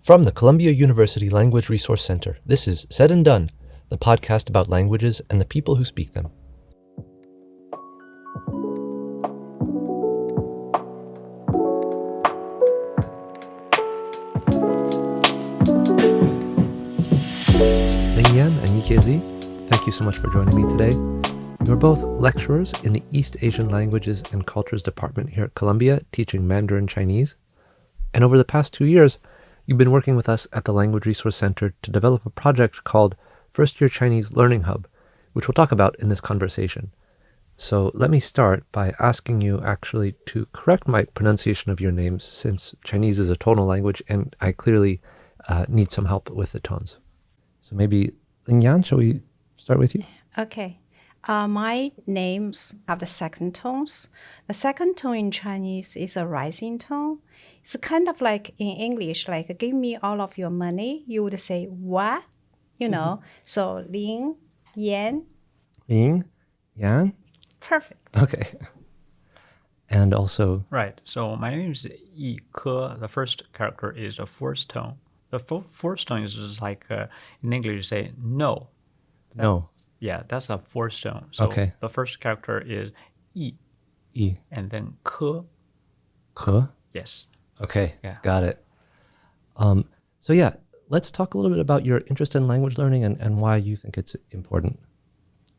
From the Columbia University Language Resource Center, this is Said and Done, the podcast about languages and the people who speak them. Ling Yan and Yike Li, thank you so much for joining me today. You're both lecturers in the East Asian Languages and Cultures Department here at Columbia, teaching Mandarin Chinese. And over the past 2 years, you've been working with us at the Language Resource Center to develop a project called First Year Chinese Learning Hub, which we'll talk about in this conversation. So let me start by asking you actually to correct my pronunciation of your names, since Chinese is a tonal language and I clearly need some help with the tones. So maybe, Ling Yan, shall we start with you? Okay. My names have the second tones. The second tone in Chinese is a rising tone. It's kind of like in English, like give me all of your money. You would say what? So Ling, Yan. Ling, Yan? Perfect. Okay. And also... Right. So my name is Yike. The first character is the fourth tone. The fourth tone is just like, in English, you say no. No. Yeah, that's a fourth tone. So Okay. the first character is yi, and then ke. Ke? Yes. Okay, Yeah. got it. So yeah, let's talk a little bit about your interest in language learning and why you think it's important.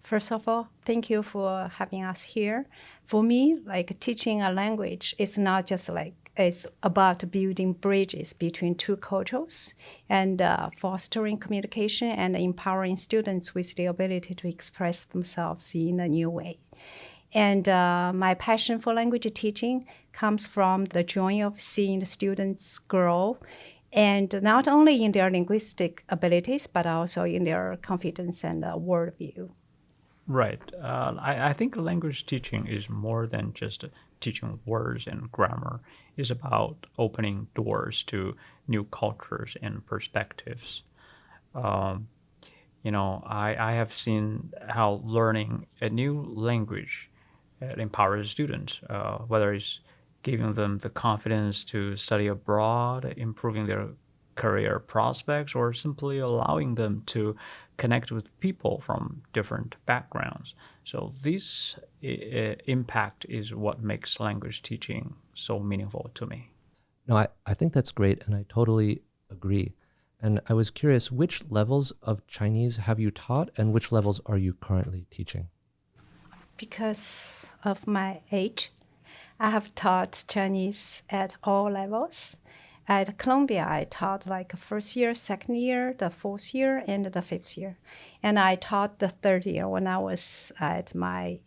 First of all, thank you for having us here. For me, like teaching a language is not just like it's about building bridges between two cultures and fostering communication and empowering students with the ability to express themselves in a new way. And my passion for language teaching comes from the joy of seeing the students grow, and not only in their linguistic abilities, but also in their confidence and worldview. Right. I think language teaching is more than just teaching words and grammar. It's about opening doors to new cultures and perspectives. I have seen how learning a new language empowers students, whether it's giving them the confidence to study abroad, improving their career prospects, or simply allowing them to connect with people from different backgrounds. So this impact is what makes language teaching so meaningful to me. No, I think that's great, and I totally agree. And I was curious, which levels of Chinese have you taught, and which levels are you currently teaching? Because of my age, I have taught Chinese at all levels. At Columbia, I taught like first year, second year, the fourth year, and the fifth year. And I taught the third year when I was at my,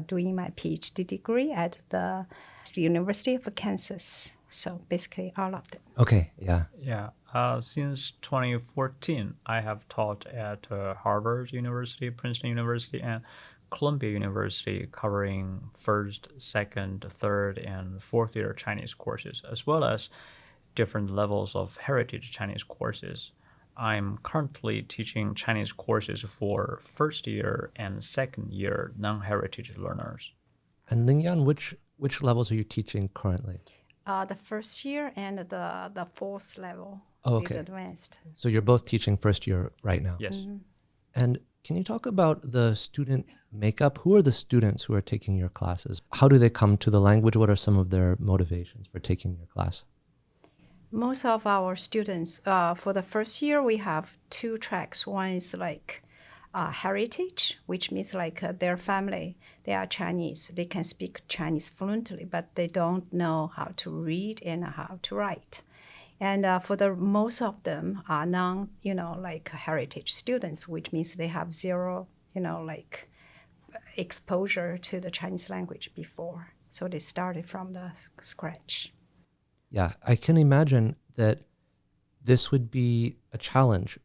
doing my PhD degree at the University of Kansas. So basically all of them. Okay, yeah. Yeah. Since 2014, I have taught at Harvard University, Princeton University, and Columbia University, covering first, second, third, and fourth year Chinese courses, as well as different levels of heritage Chinese courses. I'm currently teaching Chinese courses for first year and second year non-heritage learners. And Ling Yan, which levels are you teaching currently? The first year and the fourth level. Oh, with okay. Advanced. So you're both teaching first year right now? Yes. Mm-hmm. And can you talk about the student makeup? Who are the students who are taking your classes? How do they come to the language? What are some of their motivations for taking your class? Most of our students, for the first year, we have two tracks. One is like heritage, which means like their family, they are Chinese. They can speak Chinese fluently, but they don't know how to read and how to write. And for the most of them are heritage students, which means they have zero, exposure to the Chinese language before. So they started from the scratch. Yeah, I can imagine that this would be a challenge.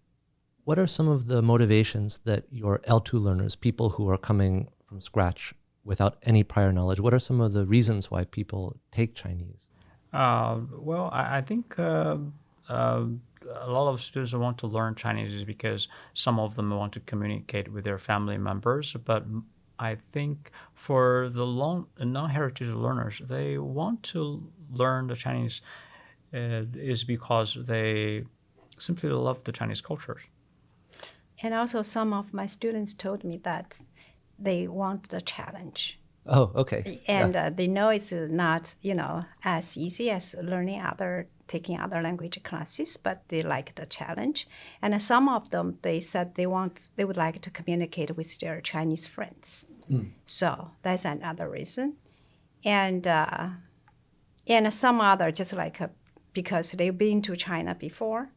What are some of the motivations that your L2 learners, people who are coming from scratch without any prior knowledge, what are some of the reasons why people take Chinese? Well, I think a lot of students want to learn Chinese is because some of them want to communicate with their family members. But I think for the non-heritage learners, they want to learn the Chinese is because they simply love the Chinese culture. And also some of my students told me that they want the challenge. Oh, okay. And they know it's not, as easy as taking other language classes, but they like the challenge. And some of them, they said they would like to communicate with their Chinese friends. So that's another reason. And some other, just like because they've been to China before,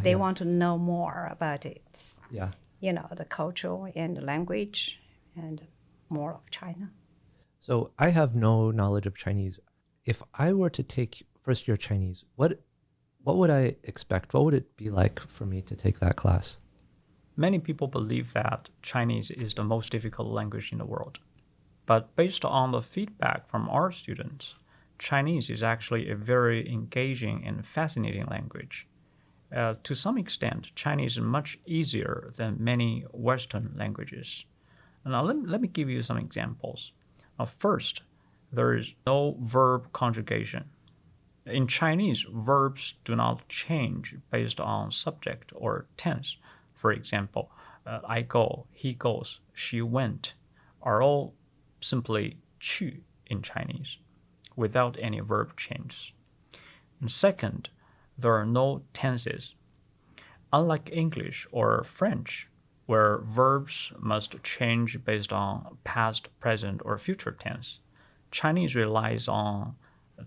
they want to know more about it. Yeah. The culture and the language and more of China. So I have no knowledge of Chinese. If I were to take first year Chinese, what would I expect? What would it be like for me to take that class? Many people believe that Chinese is the most difficult language in the world. But based on the feedback from our students, Chinese is actually a very engaging and fascinating language. To some extent, Chinese is much easier than many Western languages. Now, let me give you some examples. First, there is no verb conjugation. In Chinese, verbs do not change based on subject or tense. For example, I go, he goes, she went are all simply 去 in Chinese without any verb change. And second, there are no tenses. Unlike English or French, where verbs must change based on past, present, or future tense, Chinese relies on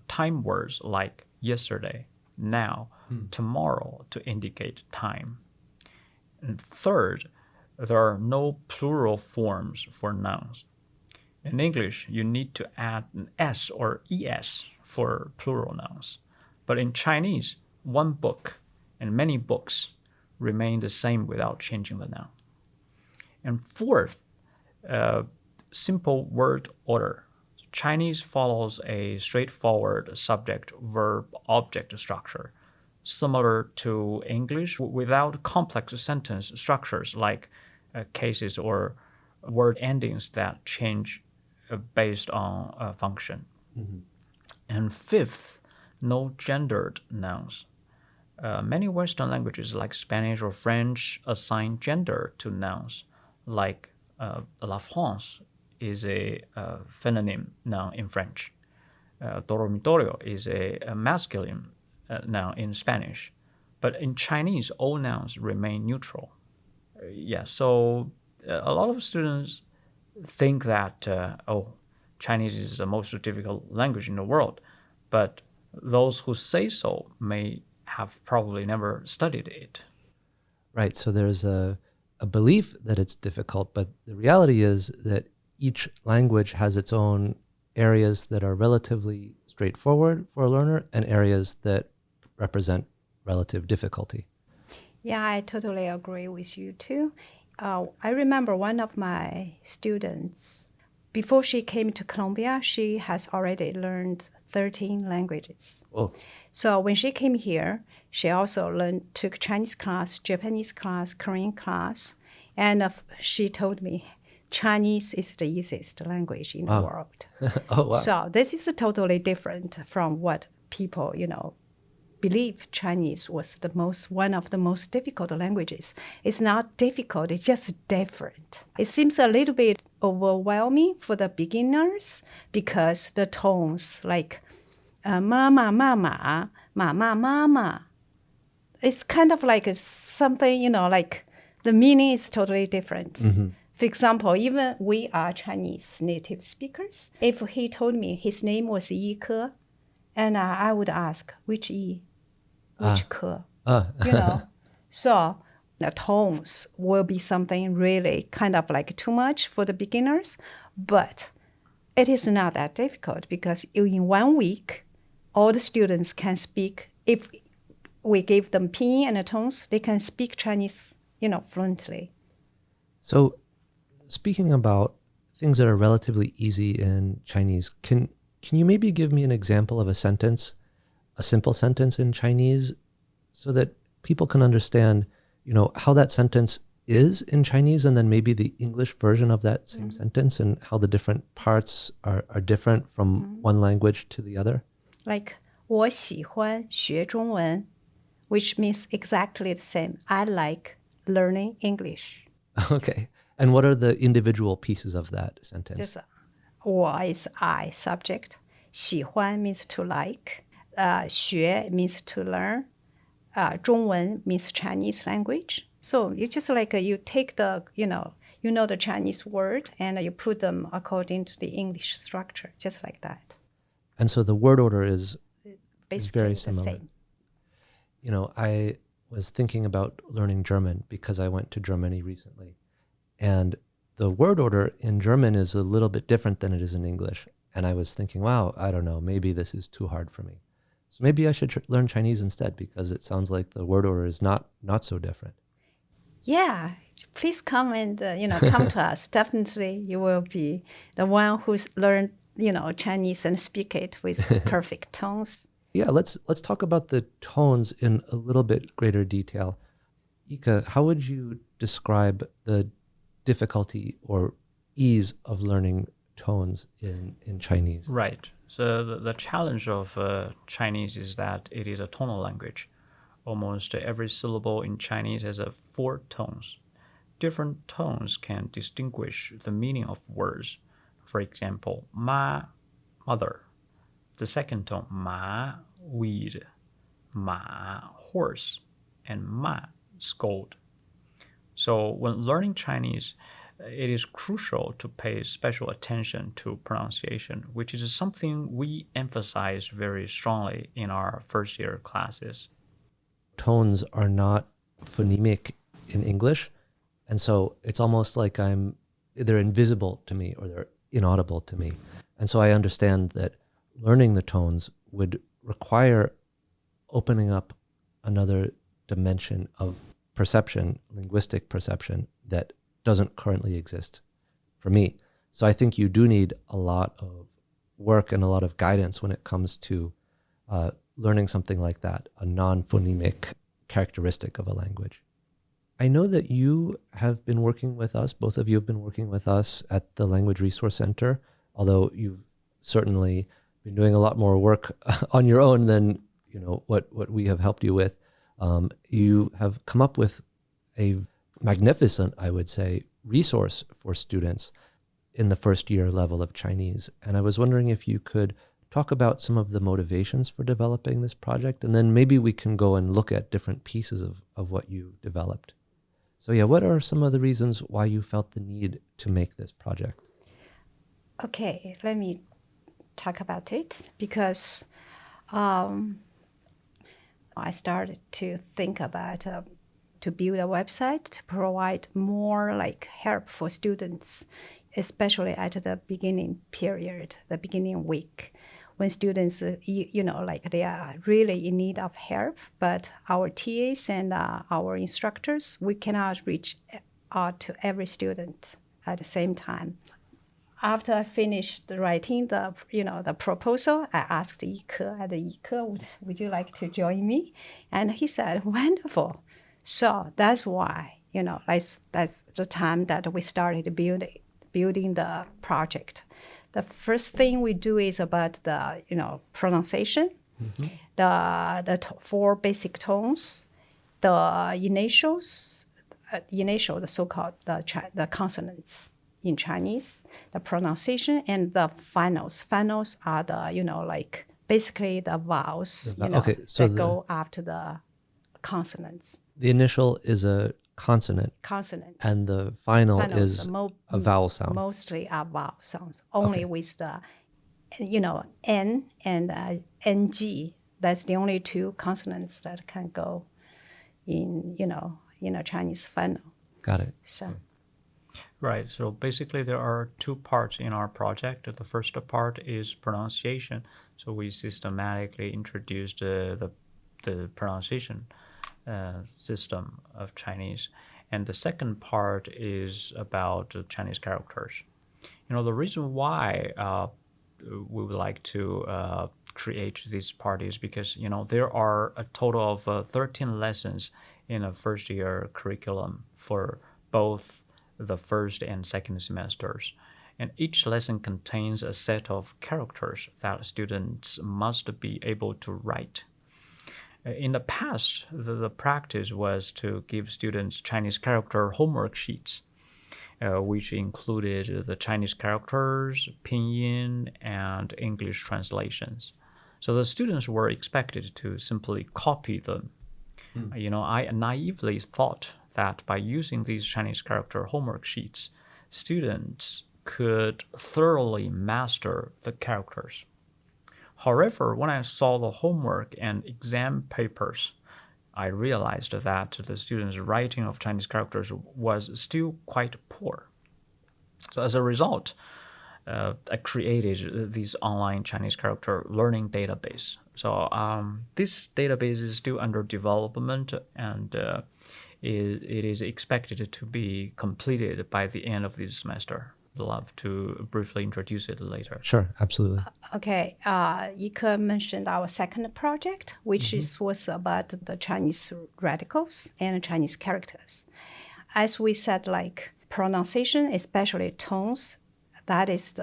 time words like yesterday, now, tomorrow to indicate time. And third, there are no plural forms for nouns. In English, you need to add an S or ES for plural nouns. But in Chinese, one book and many books remain the same without changing the noun. And fourth, simple word order. Chinese follows a straightforward subject-verb-object structure, similar to English, without complex sentence structures like cases or word endings that change based on function. Mm-hmm. And fifth, no gendered nouns. Many Western languages like Spanish or French assign gender to nouns, like la France is a feminine noun in French. Dormitorio is a masculine noun in Spanish. But in Chinese, all nouns remain neutral. So a lot of students think that, Chinese is the most difficult language in the world. But those who say so may have probably never studied it. Right. So there's a belief that it's difficult, but the reality is that each language has its own areas that are relatively straightforward for a learner and areas that represent relative difficulty. Yeah, I totally agree with you too. I remember one of my students, before she came to Colombia, she has already learned 13 languages. Oh. So when she came here, she also took Chinese class, Japanese class, Korean class, and she told me Chinese is the easiest language in the world. Oh, wow. So this is totally different from what people, believe Chinese was one of the most difficult languages. It's not difficult, it's just different. It seems a little bit overwhelming for the beginners because the tones like mama, mama, mama, mama. It's kind of like something, like the meaning is totally different. Mm-hmm. For example, even we are Chinese native speakers. If he told me his name was Yike, and I would ask, which Yi? Which Ke? So the tones will be something really kind of like too much for the beginners, but it is not that difficult because in 1 week, all the students can speak. If we give them pinyin and the tones, they can speak Chinese, fluently. So speaking about things that are relatively easy in Chinese, can you maybe give me an example of a simple sentence in Chinese so that people can understand, how that sentence is in Chinese and then maybe the English version of that same sentence and how the different parts are different from one language to the other? Like 我喜欢学中文, which means exactly the same. I like learning English. Okay. And what are the individual pieces of that sentence? 就是我 is I subject. 喜欢 means to like. 学 means to learn. 中文 means Chinese language. So you just like you take the, you know the Chinese word and you put them according to the English structure, just like that. And so the word order is Basically very the similar. same. You know, I was thinking about learning German because I went to Germany recently. And the word order in German is a little bit different than it is in English. And I was thinking, wow, I don't know, maybe this is too hard for me. So maybe I should learn Chinese instead because it sounds like the word order is not so different. Yeah, please come and come to us. Definitely, you will be the one who's learned Chinese and speak it with perfect tones. Yeah, let's talk about the tones in a little bit greater detail. Yike, how would you describe the difficulty or ease of learning tones in Chinese? Right. So the challenge of Chinese is that it is a tonal language. Almost every syllable in Chinese has 4 tones. Different tones can distinguish the meaning of words. For example, ma, mother. The second tone, ma, weed. Ma, horse. And ma, scold. So when learning Chinese, it is crucial to pay special attention to pronunciation, which is something we emphasize very strongly in our first year classes. Tones are not phonemic in English. And so it's almost like they're invisible to me or they're inaudible to me. And so I understand that learning the tones would require opening up another dimension of perception, linguistic perception, that doesn't currently exist for me. So I think you do need a lot of work and a lot of guidance when it comes to learning something like that, a non-phonemic characteristic of a language. I know that you have been working with us, both of you have been working with us at the Language Resource Center, although you've certainly been doing a lot more work on your own than what we have helped you with. You have come up with a magnificent, I would say, resource for students in the first year level of Chinese. And I was wondering if you could talk about some of the motivations for developing this project, and then maybe we can go and look at different pieces of what you developed. So yeah, what are some of the reasons why you felt the need to make this project? Okay, let me talk about it because I started to think about to build a website to provide more like help for students, especially at the beginning period, the beginning week, when students, like they are really in need of help, but our TAs and our instructors, we cannot reach out to every student at the same time. After I finished writing the proposal, I asked Yike, would you like to join me? And he said, wonderful. So that's why, that's the time that we started building the project. The first thing we do is about the, pronunciation, the 4 basic tones, the initials, the so-called the consonants in Chinese, the pronunciation, and the finals. Finals are the, basically the vowels, Okay, so that go after the consonants. The initial is a consonant. Consonant. And the final Finals is a vowel sound. Mostly are vowel sounds, only Okay. with the, N and NG. That's the only 2 consonants that can go in, in a Chinese final. Got it. So. Right. So basically, there are 2 parts in our project. The first part is pronunciation. So we systematically introduced the pronunciation system of Chinese. And the second part is about Chinese characters. The reason why we would like to create this part is because, there are a total of 13 lessons in a first year curriculum for both the first and second semesters. And each lesson contains a set of characters that students must be able to write. In the past, the practice was to give students Chinese character homework sheets, which included the Chinese characters, pinyin, and English translations. So the students were expected to simply copy them. I naively thought that by using these Chinese character homework sheets, students could thoroughly master the characters. However, when I saw the homework and exam papers, I realized that the students' writing of Chinese characters was still quite poor. So as a result, I created this online Chinese character learning database. So this database is still under development, and it is expected to be completed by the end of this semester. I'd love to briefly introduce it later. Sure, absolutely. Okay, Yike mentioned our second project, which was about the Chinese radicals and Chinese characters. As we said, like pronunciation, especially tones, that is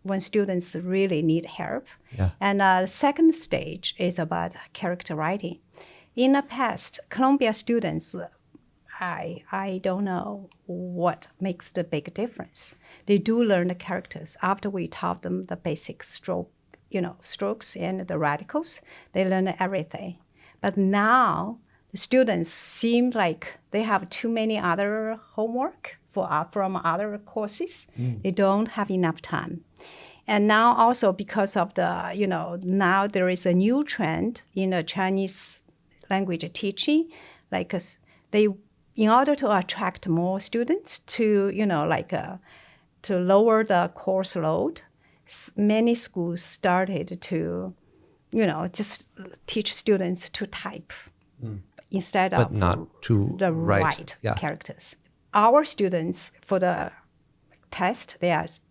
when students really need help. Yeah. And the second stage is about character writing. In the past, Columbia students, I don't know what makes the big difference. They do learn the characters after we taught them the basic strokes and the radicals. They learn everything. But now the students seem like they have too many other homework from other courses. They don't have enough time. And now also because of the, now there is a new trend in the Chinese language teaching, like in order to attract more students to, to lower the course load, many schools started to, just teach students to type instead But of not to the write. characters. Our students, for the test,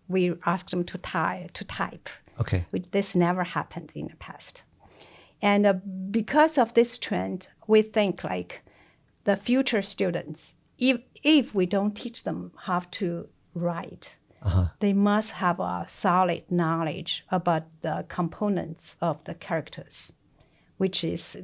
we asked them to type. Okay. This never happened in the past. And because of this trend, we think like the future students, if we don't teach them how to write, they must have a solid knowledge about the components of the characters, which is,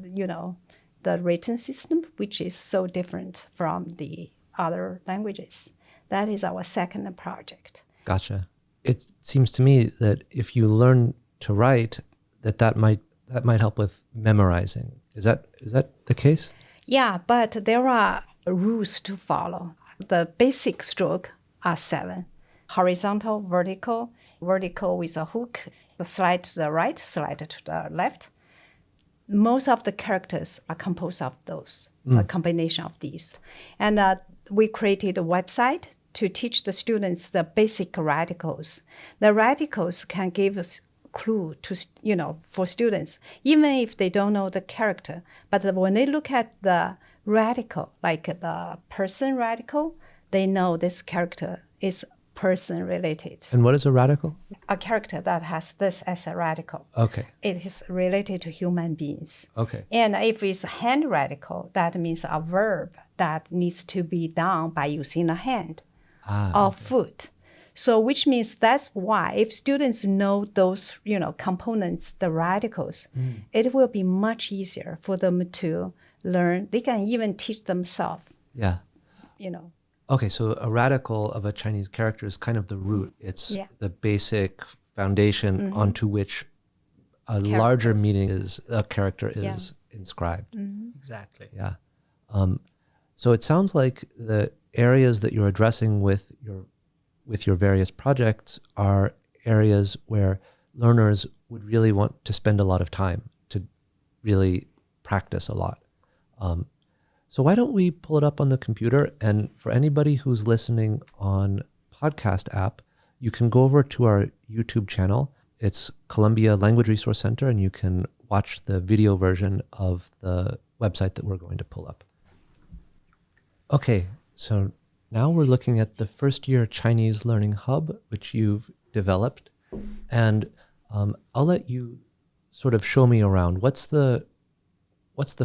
the written system, which is so different from the other languages. That is our second project. Gotcha. It seems to me that if you learn to write, that might help with memorizing. Is that the case? Yeah, but there are rules to follow. The basic stroke are 7. Horizontal, vertical with a hook, the slide to the right, slide to the left. Most of the characters are composed of those, a combination of these. And we created a website to teach the students the basic radicals. The radicals can give us clue to, for students, even if they don't know the character. But when they look at the radical, like the person radical, they know this character is person related. And what is a radical? A character that has this as a radical. Okay. It is related to human beings. Okay. And if it's a hand radical, that means a verb that needs to be done by using a hand or foot. So which means that's why if students know those, components, the radicals, it will be much easier for them to learn. They can even teach themselves. Yeah. Okay, so a radical of a Chinese character is kind of the root. It's the basic foundation onto which a larger meaning is a character is inscribed. Exactly. Yeah. So it sounds like the areas that you're addressing with your various projects are areas where learners would really want to spend a lot of time to really practice a lot. So why don't we pull it up on the computer? And for anybody who's listening on podcast app, you can go over to our YouTube channel. It's Columbia Language Resource Center, and you can watch the video version of the website that we're going to pull up. Okay, so now we're looking at the first year Chinese Learning Hub, which you've developed. And I'll let you sort of show me around. What's the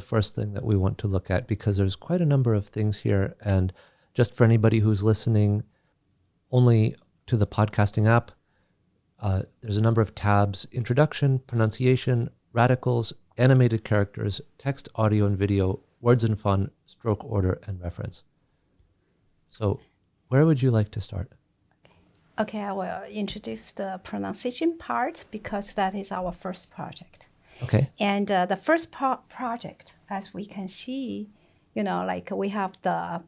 first thing that we want to look at? Because there's quite a number of things here. And just for anybody who's listening only to the podcasting app, there's a number of tabs: introduction, pronunciation, radicals, animated characters, text, audio and video, words and fun, stroke order, and reference. So where would you like to start? Okay, I will introduce the pronunciation part because that is our first project. Okay. And the first project, as we can see, like we have the,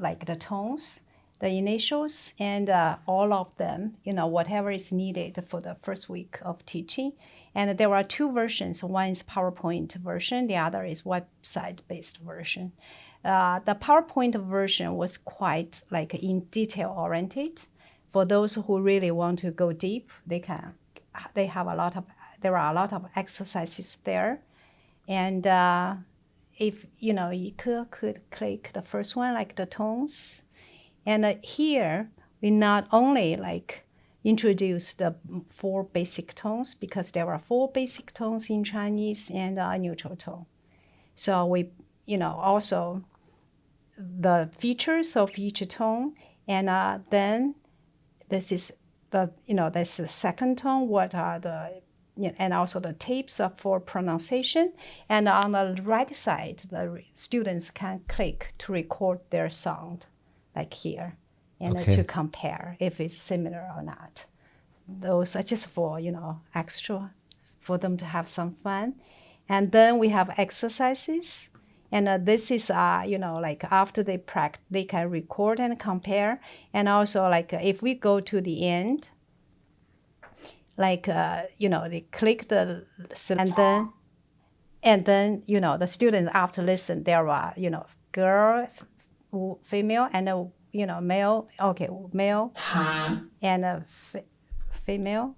like the tones, the initials, and all of them, whatever is needed for the first week of teaching. And there are two versions. One is PowerPoint version. The other is website-based version. The PowerPoint version was quite like in detail oriented. For those who really want to go deep, there are a lot of exercises there. And if, Yike could click the first one, like the tones. And here, we not only like introduce the 4 basic tones, because there are 4 basic tones in Chinese and a neutral tone. So we, also the features of each tone, and then this is that's the second tone. What are the and also the tips for pronunciation. And on the right side, the students can click to record their sound, like here, and to compare if it's similar or not. Those are just for, extra, for them to have some fun. And then we have exercises. And this is, like after they practice, they can record and compare. And also, like if we go to the end, like, they click the, and then, the students after listen, there are, girl, female, and, male, male, and female,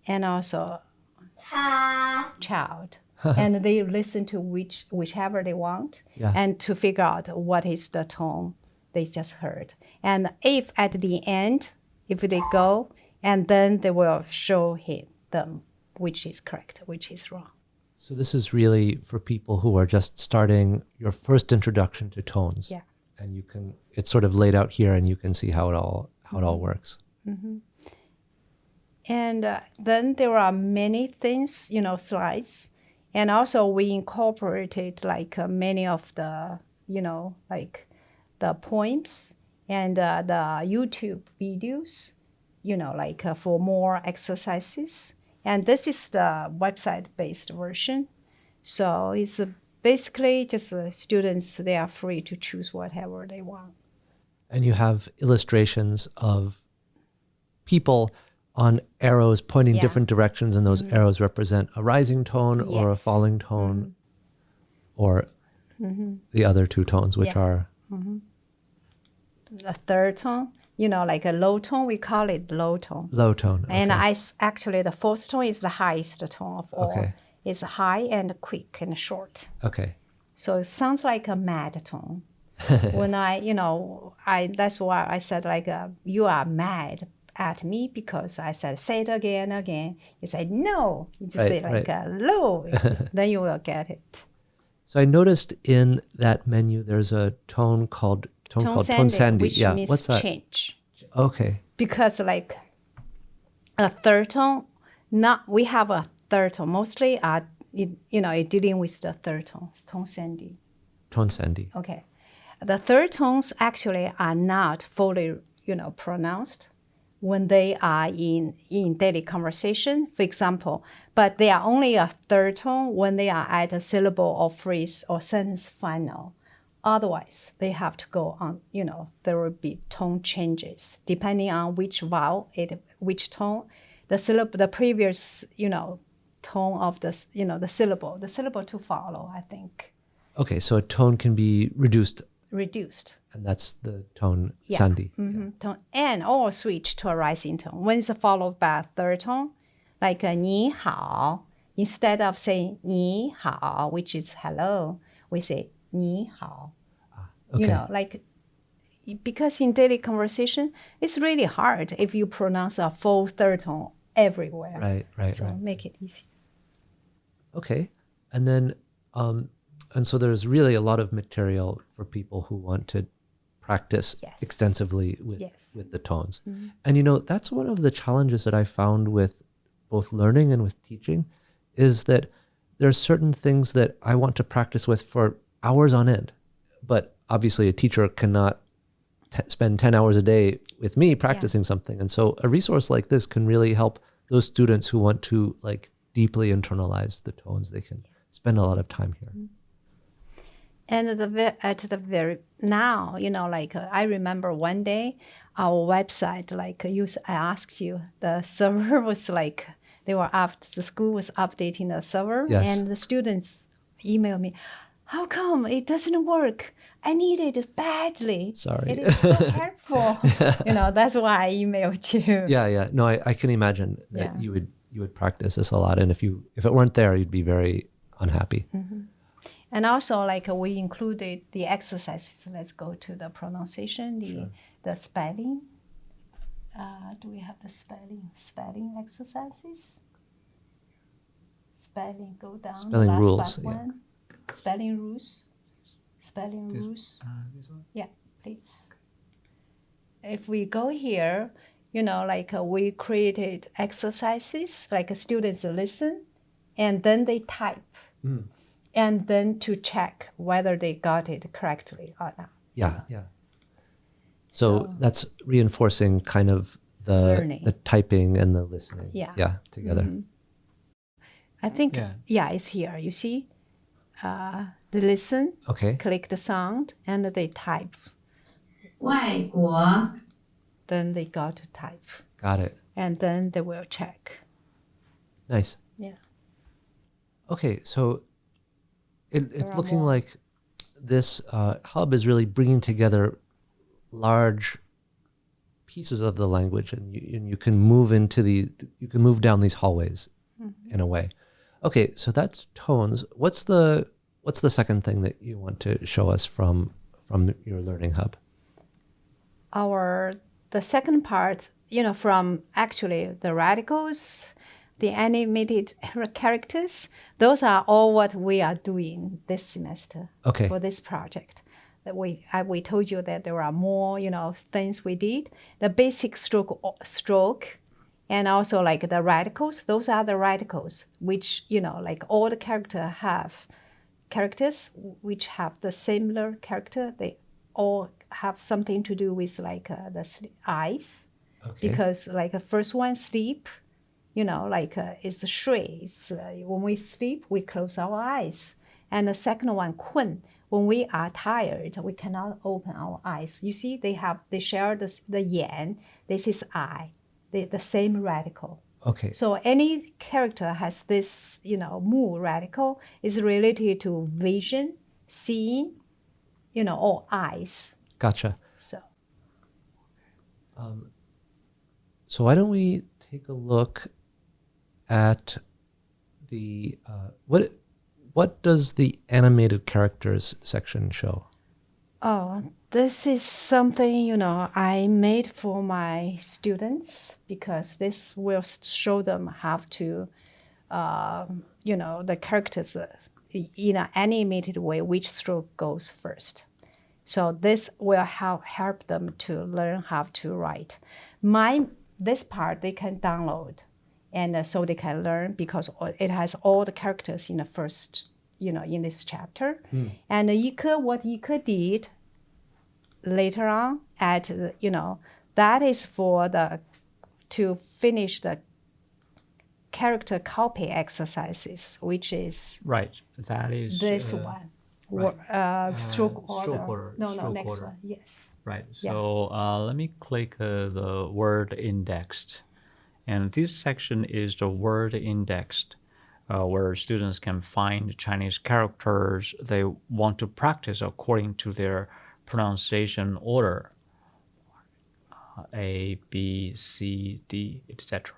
and also child. And they listen to whichever they want, and to figure out what is the tone they just heard. And if at the end, if they go, and then they will show them which is correct, which is wrong. So this is really for people who are just starting your first introduction to tones. Yeah. And it's sort of laid out here, and you can see how it all works. Mm-hmm. And then there are many things, slides. And also we incorporated like many of the, like the poems and the YouTube videos, like for more exercises. And this is the website-based version. So it's basically just students, they are free to choose whatever they want. And you have illustrations of people on arrows pointing different directions, and those arrows represent a rising tone or a falling tone, or the other 2 tones, which are... The third tone, like a low tone, we call it low tone. Low tone, okay. And actually the 4th tone is the highest tone of all. Okay. It's high and quick and short. Okay. So it sounds like a mad tone. When that's why I said like, you are mad at me, because I said, say it again. You say, no. You just say like low. Then you will get it. So I noticed in that menu, there's a tone called sandhi, which means what's that? Change. Okay. Because like a third tone, we have a third tone. Mostly dealing with the third tone sandhi. Tone sandhi. Okay. The third tones actually are not fully, pronounced when they are in daily conversation, for example, but they are only a third tone when they are at a syllable or phrase or sentence final. Otherwise, they have to go on, there will be tone changes depending on which vowel, which tone, the previous, tone of the syllable to follow, I think. Okay, so a tone can be reduced. And that's the tone sandhi. Mm-hmm. Tone, and or switch to a rising tone. When it's followed by a third tone, like a 你好, instead of saying 你好, which is hello, we say 你好. Okay. Like, because in daily conversation, it's really hard if you pronounce a full third tone everywhere. Right. So make it easy. Okay. And then, and so there's really a lot of material for people who want to practice Yes. extensively with, Yes. with the tones. And, that's one of the challenges that I found with both learning and with teaching is that there are certain things that I want to practice with for hours on end. But obviously a teacher cannot spend 10 hours a day with me practicing something. And so a resource like this can really help those students who want to like deeply internalize the tones. They can spend a lot of time here. And at the very now, I remember one day our website, I asked you, the server was like, the school was updating the server, Yes. and the students emailed me, how come it doesn't work? I need it badly. Sorry. It is so helpful. That's why I emailed you. Yeah. No, I can imagine that Yeah. you would practice this a lot. And if it weren't there, you'd be very unhappy. And also, we included the exercises. Let's go to the pronunciation, the spelling. Do we have the spelling exercises? Spelling, go down. Spelling last rules, one. Spelling rules. Spelling rules. This one? Yeah, please. If we go here, we created exercises, students listen, and then they type. And then to check whether they got it correctly or not. Yeah. So that's reinforcing kind of Learning. the typing and the listening. Yeah. Together. I think, it's here. You see? They listen, Okay. click the sound, and they type. 外国 Then they got to type. Got it. And then they will check. Nice. Yeah. Okay, so it's are looking more. like this hub is really bringing together large pieces of the language, and you can move down these hallways in a way. Okay, so that's tones. What's the second thing that you want to show us from your learning hub? The second part, from actually the radicals, the animated characters, those are all what we are doing this semester for this project. That we told you that there are more, things we did. The basic stroke, and also the radicals. Those are the radicals, which all the characters which have the similar character. They all have something to do with the eyes, because the first one sleep. It's shui. It's, when we sleep, we close our eyes. And the second one, kun. When we are tired, we cannot open our eyes. You see, they share the yan. This is eye, the same radical. Okay. So any character has this, mu radical is related to vision, seeing, or eyes. Gotcha. So why don't we take a look at the what does the animated characters section show? Oh, this is something, I made for my students, because this will show them how to, the characters in an animated way, which stroke goes first. So this will help them to learn how to write. This part they can download, and so they can learn, because it has all the characters in the first, in this chapter. And what Yike did later on that is to finish the character copy exercises, which is Right. That is this one. right. Stroke order. Stroke order. No, Stroke next order. one. Yes. Right. So let me click the word indexed. And this section is the word indexed, where students can find Chinese characters they want to practice according to their pronunciation order. A, B, C, D, etc.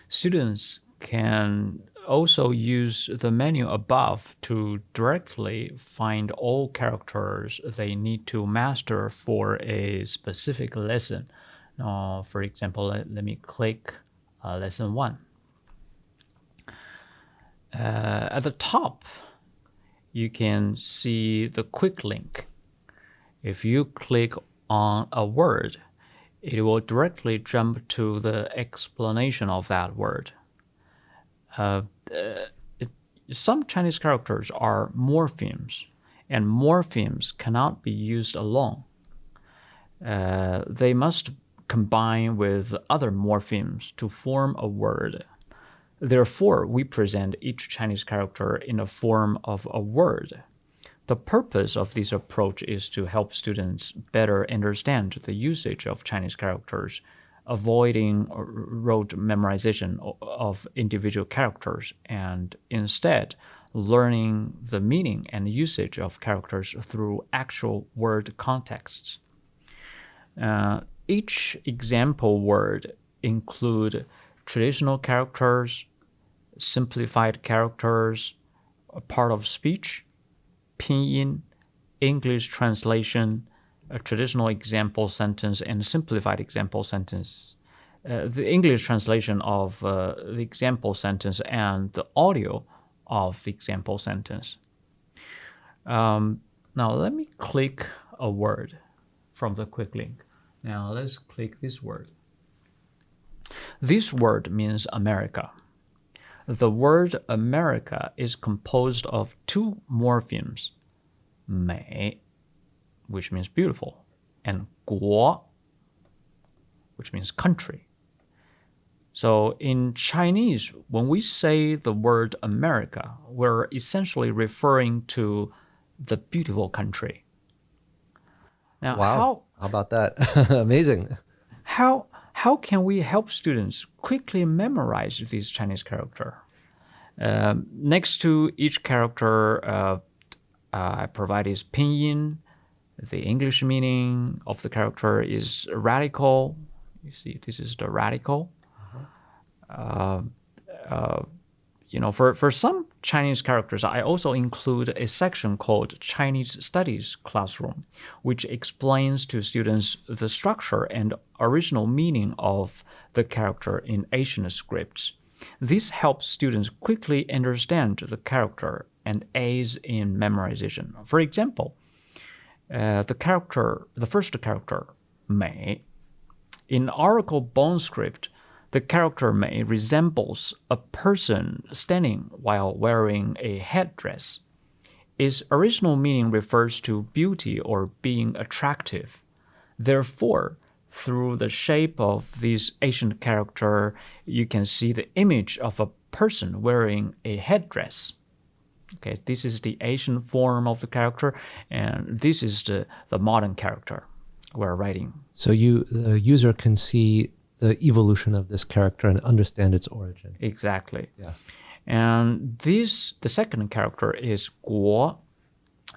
Students can also use the menu above to directly find all characters they need to master for a specific lesson. For example, let me click lesson 1. At the top, you can see the quick link. If you click on a word, it will directly jump to the explanation of that word. Some Chinese characters are morphemes, and morphemes cannot be used alone. They must combine with other morphemes to form a word. Therefore, we present each Chinese character in the form of a word. The purpose of this approach is to help students better understand the usage of Chinese characters, avoiding rote memorization of individual characters, and instead learning the meaning and usage of characters through actual word contexts. Each example word include traditional characters, simplified characters, a part of speech, pinyin, English translation, a traditional example sentence, and simplified example sentence. The English translation of the example sentence and the audio of the example sentence. Now let me click a word from the quick link. Now let's click this word. This word means America. The word America is composed of two morphemes, 美, which means beautiful, and 国, which means country. So in Chinese, when we say the word America, we're essentially referring to the beautiful country. Now, Wow. How about that? Amazing. How can we help students quickly memorize these Chinese character? Next to each character, I provide is pinyin. The English meaning of the character is radical. You see, this is the radical. For some Chinese characters, I also include a section called Chinese Studies Classroom, which explains to students the structure and original meaning of the character in Asian scripts. This helps students quickly understand the character and aids in memorization. For example, the first character, 美, in Oracle Bone script, the character Mei resembles a person standing while wearing a headdress. Its original meaning refers to beauty or being attractive. Therefore, through the shape of this ancient character, you can see the image of a person wearing a headdress. Okay, this is the Asian form of the character, and this is the modern character we're writing. So the user can see the evolution of this character and understand its origin. Exactly. Yeah. And the second character is Guo.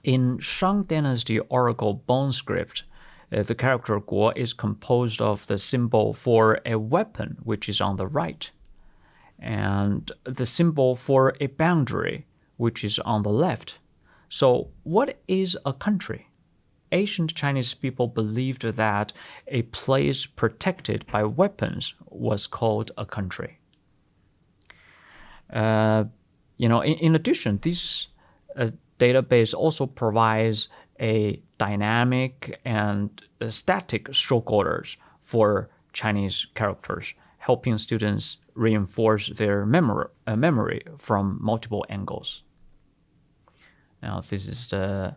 In Shang Dynasty Oracle Bone script, the character Guo is composed of the symbol for a weapon, which is on the right, and the symbol for a boundary, which is on the left. So what is a country? Ancient Chinese people believed that a place protected by weapons was called a country. In addition, this database also provides a dynamic and static stroke orders for Chinese characters, helping students reinforce their memory from multiple angles. Now, this is the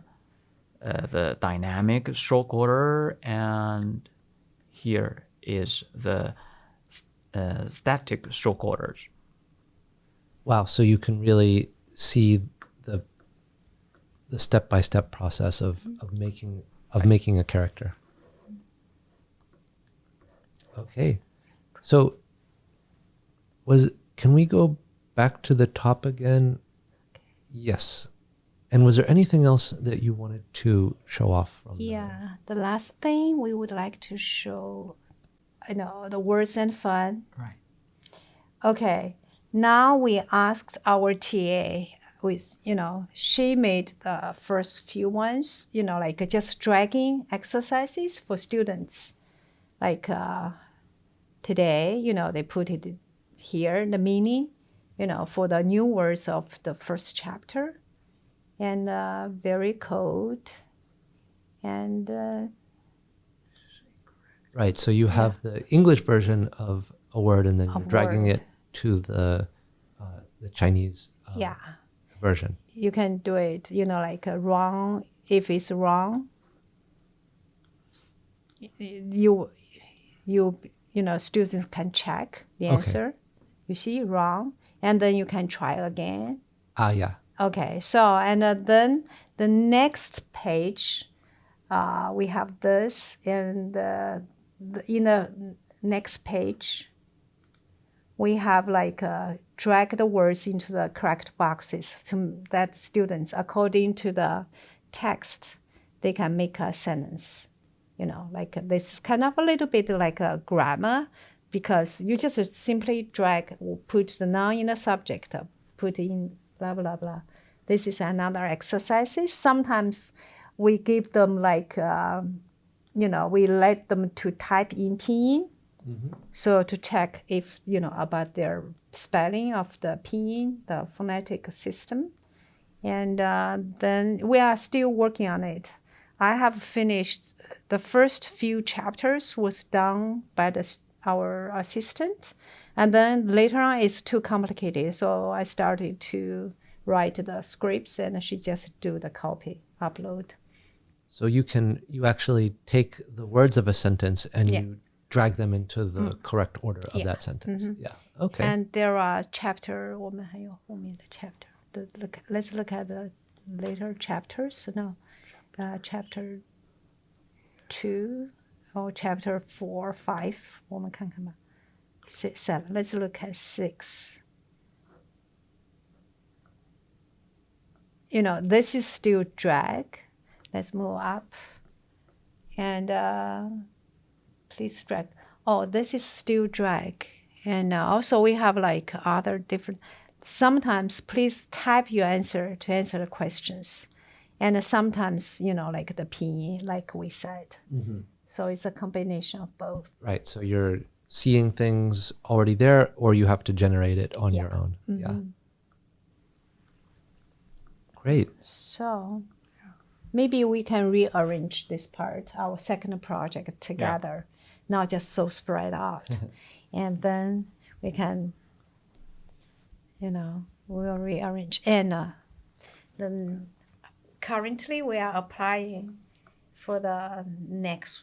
dynamic stroke order, and here is the static stroke orders. Wow, so you can really see the step-by-step process of making a character. Okay, so can we go back to the top again? Yes. And was there anything else that you wanted to show off from the last thing we would like to show, the words and fun. Right. Okay, now we asked our TA she made the first few ones, like just dragging exercises for students. Like today, they put it here, the meaning, for the new words of the first chapter. And very cold. And Right. So you have the English version of a word, and then you're Of dragging word. it to the Chinese Yeah. version. You can do it, like wrong. If it's wrong, you students can check the Okay. answer. You see wrong, and then you can try again. Ah, yeah. Okay, so and then the next page, we have this, and in the next page, we have like drag the words into the correct boxes to that students, according to the text, they can make a sentence. Like this is kind of a little bit like a grammar, because you just simply drag, put the noun in the subject, put in blah, blah, blah. This is another exercise. Sometimes we give them like, we let them to type in pinyin. So to check if, about their spelling of the pinyin, the phonetic system. And then we are still working on it. I have finished the first few chapters was done by our assistant. And then later on it's too complicated. So I started to write the scripts, and she just do the copy, upload. So you actually take the words of a sentence and Yeah. you drag them into the correct order of that sentence. Yeah. Okay. And there are chapter, 我们还有后面的 chapter. Let's look at the later chapters. No, chapter 2 or chapter 4, 5. 我们看看吧. 6, 7. Let's look at 6. This is still drag. Let's move up. And please drag. Oh, this is still drag. And also we have like other different. Sometimes please type your answer to answer the questions. And sometimes, like the pinyin, like we said. So it's a combination of both. Right. So you're seeing things already there, or you have to generate it on your own. Yeah. Great. So maybe we can rearrange this part, our second project together, not just so spread out. And then we can, we'll rearrange. And then currently we are applying for the next,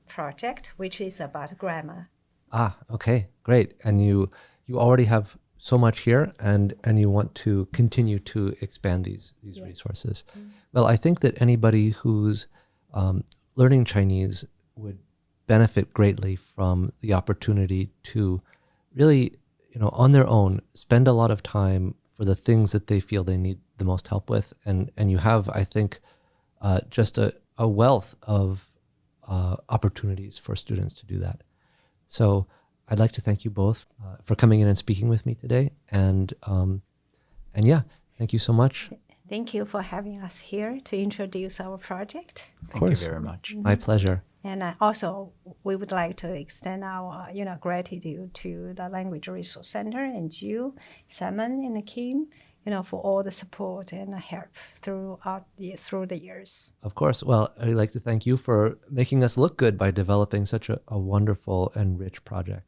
project, which is about grammar. Ah, okay, great. And you already have so much here, and you want to continue to expand these resources. Well, I think that anybody who's learning Chinese would benefit greatly from the opportunity to really, on their own, spend a lot of time for the things that they feel they need the most help with. And you have, I think, just a wealth of opportunities for students to do that. So I'd like to thank you both for coming in and speaking with me today. And yeah, thank you so much. Thank you for having us here to introduce our project. Thank you very much. My pleasure. And also, we would like to extend our, gratitude to the Language Resource Center and you, Simon and Kim, for all the support and help through the years. Of course. Well, I'd like to thank you for making us look good by developing such a wonderful and rich project.